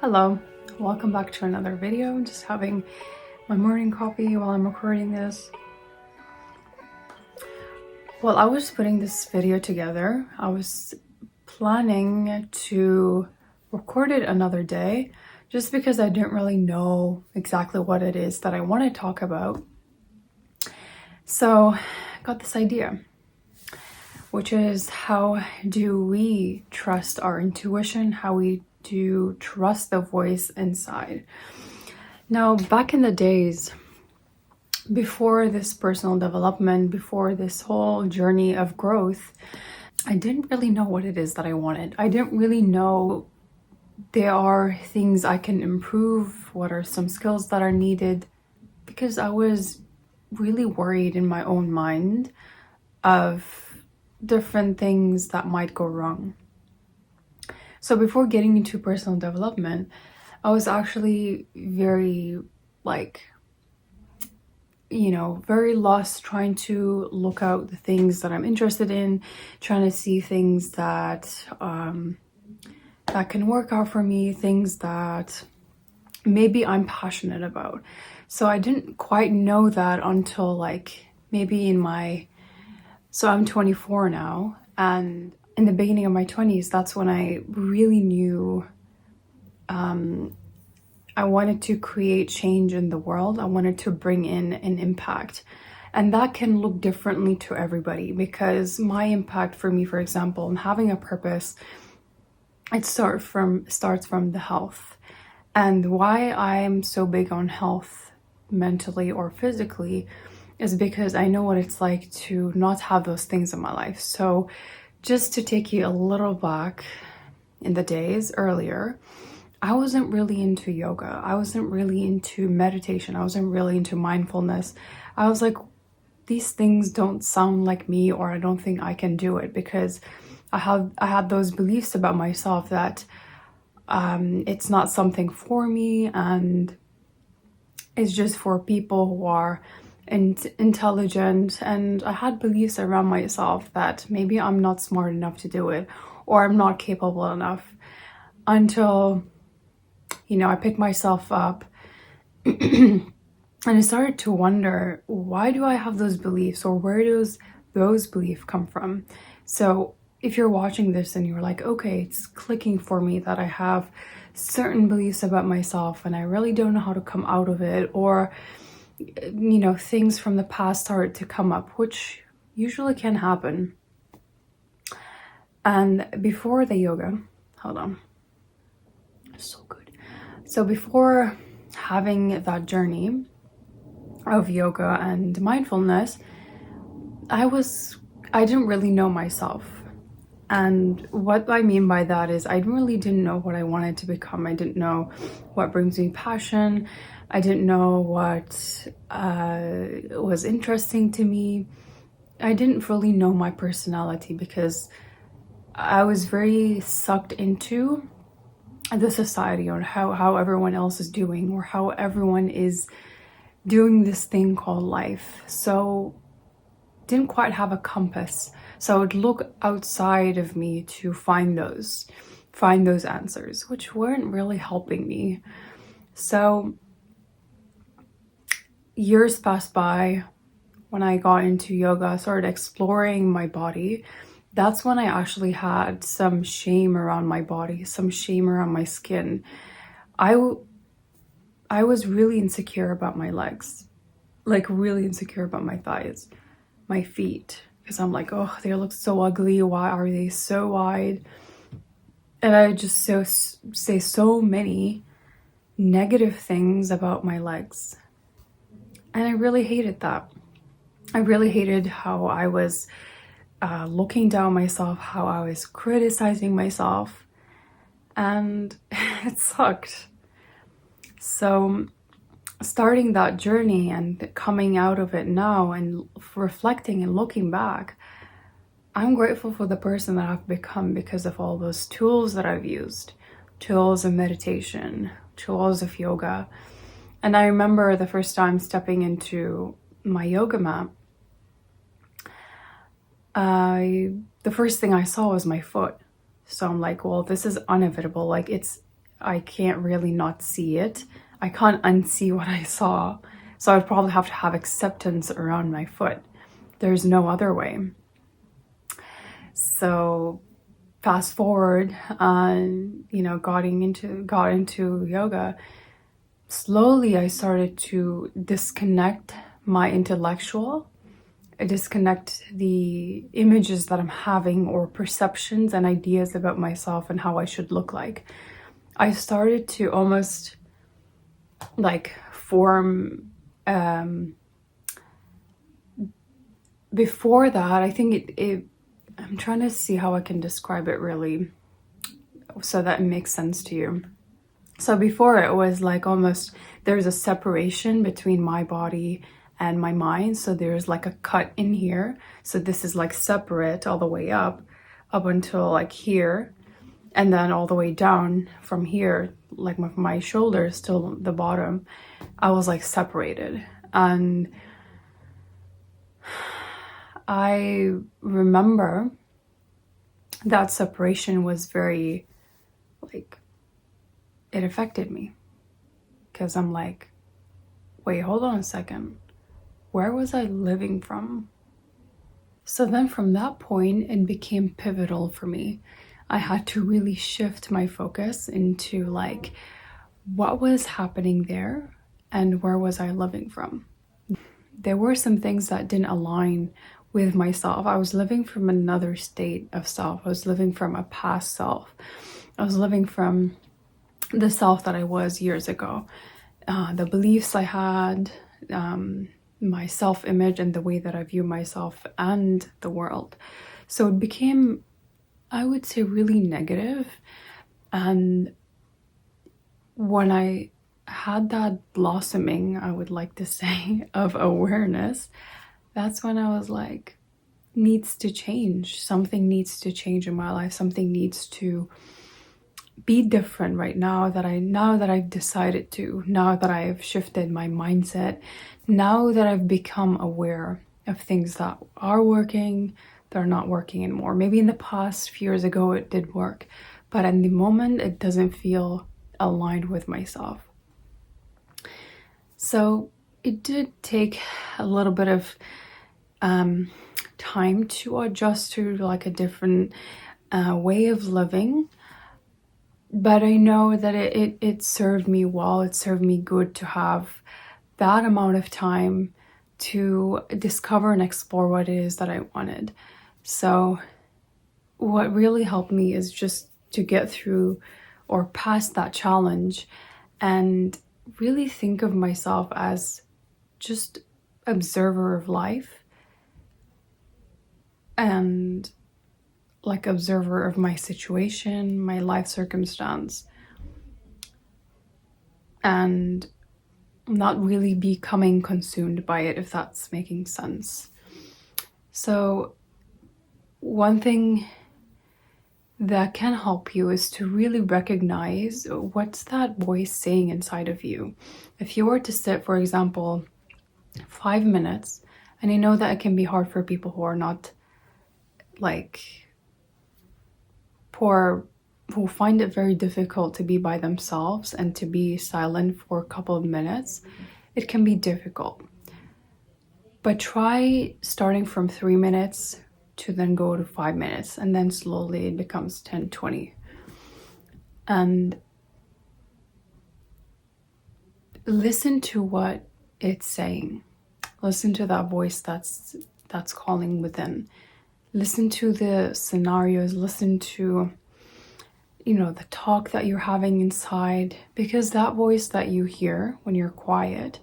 Hello, welcome back to another video. I'm just having my morning coffee while I'm recording this. While I was putting this video together, I was planning to record it another day just because I didn't really know exactly what it is that I want to talk about. So I got this idea, which is how do we trust our intuition, how we do trust the voice inside. Now, back in the days, before this personal development, before this whole journey of growth, I didn't really know what it is that I wanted. I didn't really know there are things I can improve, what are some skills that are needed, because I was really worried in my own mind of different things that might go wrong. So before getting into personal development, I was actually very very lost, trying to look out the things that I'm interested in, trying to see things that that can work out for me, things that maybe I'm passionate about. So I didn't quite know that until maybe so I'm 24 now, and in the beginning of my 20s, that's when I really knew I wanted to create change in the world. I wanted to bring in an impact. And that can look differently to everybody, because my impact for me, for example, in having a purpose, it starts from the health. And why I'm so big on health, mentally or physically, is because I know what it's like to not have those things in my life. So just to take you a little back in the days earlier, I wasn't really into yoga. I wasn't really into meditation. I wasn't really into mindfulness. I was like, these things don't sound like me, or I don't think I can do it, because I had those beliefs about myself that it's not something for me, and it's just for people who are intelligent. And I had beliefs around myself that maybe I'm not smart enough to do it, or I'm not capable enough, until I picked myself up and I started to wonder, why do I have those beliefs, or where does those beliefs come from? So if you're watching this and you're like, okay, it's clicking for me that I have certain beliefs about myself and I really don't know how to come out of it, or things from the past start to come up, which usually can happen. And before the yoga, hold on, so good. So before having that journey of yoga and mindfulness, I didn't really know myself. And what I mean by that is I didn't know what I wanted to become. I didn't know what brings me passion. I didn't know what was interesting to me. I didn't really know my personality, because I was very sucked into the society, or how everyone else is doing, or how everyone is doing this thing called life. So didn't quite have a compass. So I would look outside of me to find those answers, which weren't really helping me. So years passed by. When I got into yoga, I started exploring my body. That's when I actually had some shame around my body, some shame around my skin. I was really insecure about my legs, really insecure about my thighs, my feet, because I'm like, oh, they look so ugly. Why are they so wide? And I just say so many negative things about my legs. And I really hated that. I really hated how I was looking down myself, how I was criticizing myself, and it sucked. So starting that journey and coming out of it now and reflecting and looking back, I'm grateful for the person that I've become because of all those tools that I've used, tools of meditation, tools of yoga. And I remember the first time stepping into my yoga mat, the first thing I saw was my foot. So I'm like, well, this is inevitable. I can't really not see it. I can't unsee what I saw. So I'd probably have to have acceptance around my foot. There's no other way. So fast forward, got into yoga. Slowly I started to disconnect my intellectual. I disconnect the images that I'm having or perceptions and ideas about myself and how I should look like. I started to almost like form, before that, I think I'm trying to see how I can describe it really so that it makes sense to you. So before, it was like almost there's a separation between my body and my mind. So there's like a cut in here. So this is like separate all the way up until like here. And then all the way down from here, like my shoulders till the bottom, I was like separated. And I remember that separation was very, like, it affected me. Because I'm like, wait, hold on a second. Where was I living from? So then from that point, it became pivotal for me. I had to really shift my focus into like, what was happening there and where was I living from? There were some things that didn't align with myself. I was living from another state of self. I was living from a past self. I was living from the self that I was years ago. The beliefs I had, my self-image and the way that I view myself and the world. So it became, I would say, really negative. And when I had that blossoming, I would like to say, of awareness, that's when I was like, needs to change. Something needs to change in my life. Something needs to be different right now that I've decided to, now that I've shifted my mindset, now that I've become aware of things that are working, that are not working anymore. Maybe in the past, few years ago, it did work, but in the moment, it doesn't feel aligned with myself. So it did take a little bit of time to adjust to like a different way of living. But I know that it served me well. It served me good to have that amount of time to discover and explore what it is that I wanted. So what really helped me is just to get through or past that challenge and really think of myself as just observer of life and like observer of my situation, my life circumstance, and not really becoming consumed by it, if that's making sense. So one thing that can help you is to really recognize what's that voice saying inside of you. If you were to sit, for example, 5 minutes, and I know that it can be hard for people who are not like who find it very difficult to be by themselves and to be silent for a couple of minutes. It can be difficult. But try starting from 3 minutes to then go to 5 minutes, and then slowly it becomes 10, 20. And listen to what it's saying. Listen to that voice that's calling within. Listen to the scenarios, listen to, the talk that you're having inside, because that voice that you hear when you're quiet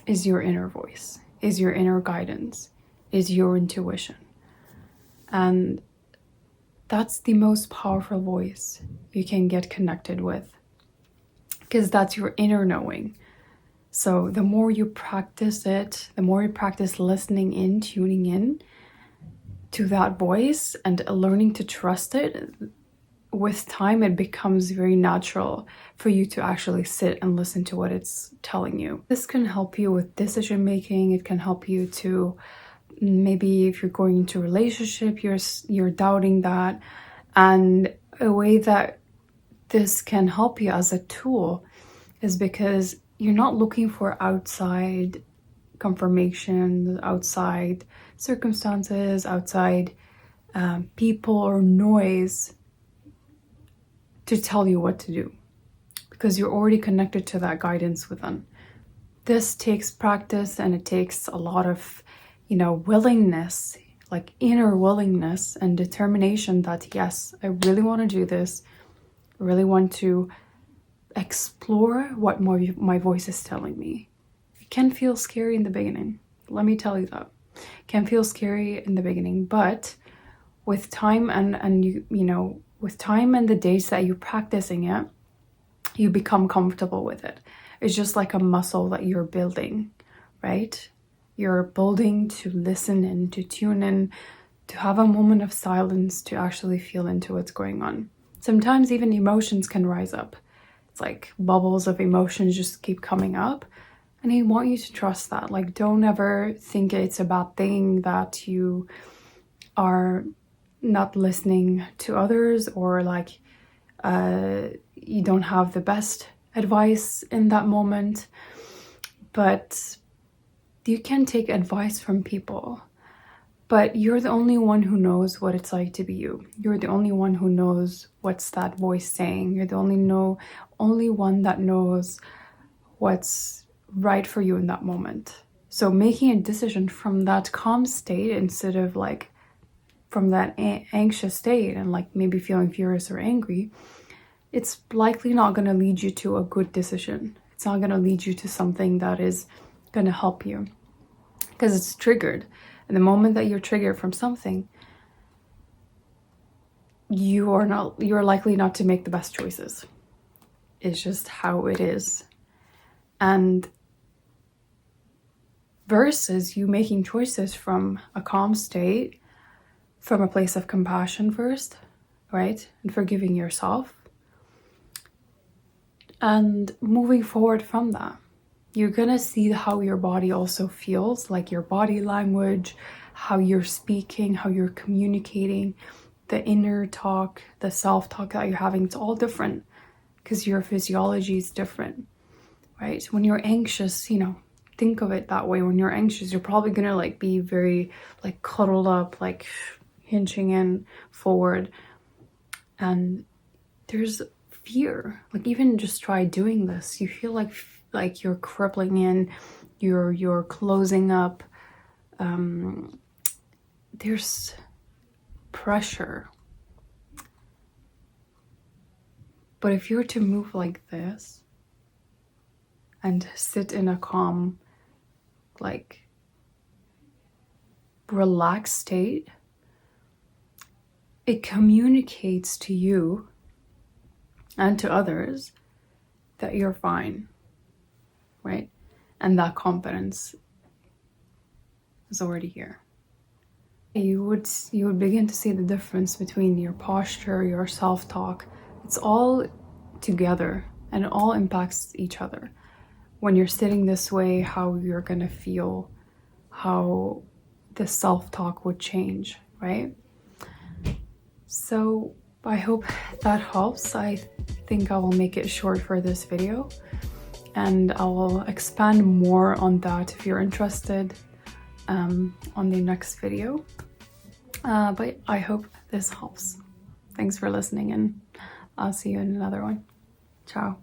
is your inner voice, is your inner guidance, is your intuition. And that's the most powerful voice you can get connected with, because that's your inner knowing. So the more you practice it, the more you practice listening in, tuning in to that voice and learning to trust it, with time it becomes very natural for you to actually sit and listen to what it's telling you. This can help you with decision making. It can help you to, maybe if you're going into a relationship, you're doubting that, and a way that this can help you as a tool is because you're not looking for outside confirmation, outside circumstances, outside people or noise to tell you what to do, because you're already connected to that guidance within. This takes practice, and it takes a lot of, willingness, like inner willingness and determination that yes, I really want to do this. I really want to explore what my voice is telling me. It can feel scary in the beginning. Let me tell you that. It can feel scary in the beginning, but with time and with time and the days that you're practicing it, you become comfortable with it. It's just like a muscle that you're building, right? You're building to listen and to tune in, to have a moment of silence, to actually feel into what's going on. Sometimes even emotions can rise up. It's like bubbles of emotions just keep coming up. And I want you to trust that. Like, don't ever think it's a bad thing that you are not listening to others, or like you don't have the best advice in that moment. But you can take advice from people, but you're the only one who knows what it's like to be you. You're the only one who knows what's that voice saying. You're the only one that knows what's right for you in that moment. So making a decision from that calm state instead of like from that anxious state and like maybe feeling furious or angry, it's likely not going to lead you to a good decision. It's not going to lead you to something that is going to help you, because it's triggered. And the moment that you're triggered from something, you're likely not to make the best choices. It's just how it is. And versus you making choices from a calm state, from a place of compassion first, right? And forgiving yourself. And moving forward from that, you're gonna see how your body also feels, like your body language, how you're speaking, how you're communicating, the inner talk, the self-talk that you're having. It's all different because your physiology is different, right? When you're anxious, think of it that way. When you're anxious, you're probably gonna like be very like cuddled up, like hinging in forward, and there's fear. Like, even just try doing this, you feel like you're crippling in, you're closing up. There's pressure. But if you're to move like this and sit in a calm, like relaxed state, it communicates to you and to others that you're fine, right? And that confidence is already here. You would begin to see the difference between your posture, your self-talk. It's all together and it all impacts each other. When you're sitting this way, how you're gonna feel, how the self-talk would change, right? So I hope that helps. I think I will make it short for this video, and I will expand more on that if you're interested on the next video. But I hope this helps. Thanks for listening, and I'll see you in another one. Ciao.